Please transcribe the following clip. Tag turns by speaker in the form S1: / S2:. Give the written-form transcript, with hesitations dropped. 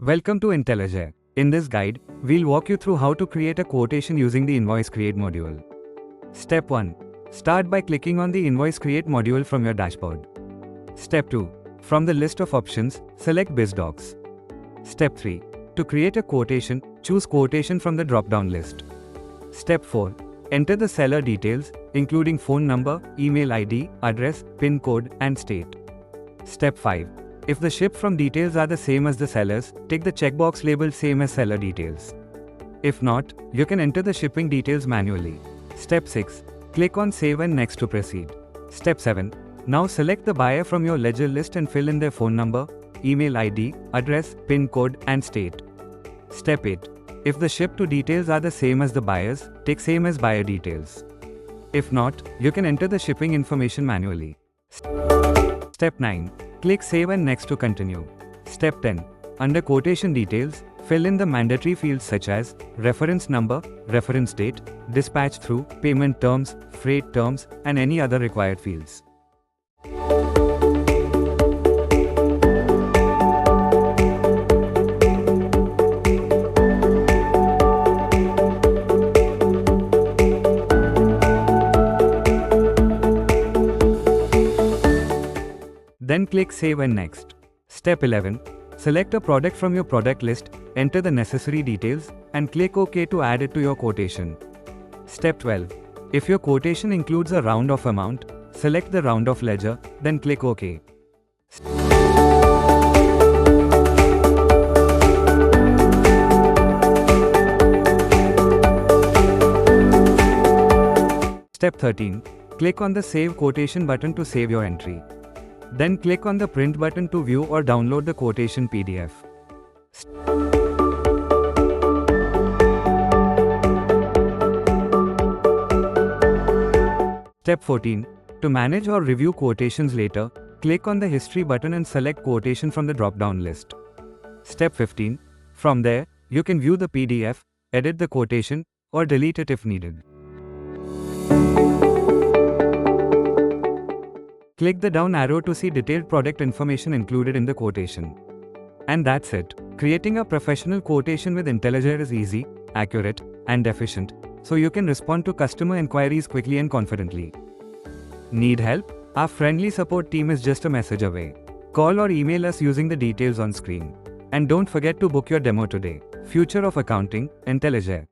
S1: Welcome to Intelligere. In this guide, we'll walk you through how to create a quotation using the Invoice Create module. Step 1. Start by clicking on the Invoice Create module from your dashboard. Step 2. From the list of options, select BizDocs. Step 3. To create a quotation, choose Quotation from the drop-down list. Step 4. Enter the seller details, including phone number, email ID, address, PIN code, and state. Step 5. If the ship from details are the same as the sellers, tick the checkbox labeled same as seller details. If not, you can enter the shipping details manually. Step 6. Click on Save and Next to proceed. Step 7. Now select the buyer from your ledger list and fill in their phone number, email ID, address, PIN code, and state. Step 8. If the ship to details are the same as the buyers, tick same as buyer details. If not, you can enter the shipping information manually. Step 9. Click Save and Next to continue. Step 10. Under Quotation Details, fill in the mandatory fields such as reference number, reference date, dispatch through, payment terms, freight terms, and any other required fields. Then click Save and Next. Step 11. Select a product from your product list, enter the necessary details, and click OK to add it to your quotation. Step 12. If your quotation includes a round-off amount, select the round-off ledger, then click OK. Step 13. Click on the Save Quotation button to save your entry. Then click on the Print button to view or download the quotation PDF. Step 14. To manage or review quotations later, click on the History button and select Quotation from the drop-down list. Step 15. From there, you can view the PDF, edit the quotation, or delete it if needed. Click the down arrow to see detailed product information included in the quotation. And that's it. Creating a professional quotation with Intelligere is easy, accurate, and efficient, so you can respond to customer inquiries quickly and confidently. Need help? Our friendly support team is just a message away. Call or email us using the details on screen. And don't forget to book your demo today. Future of Accounting, Intelligere.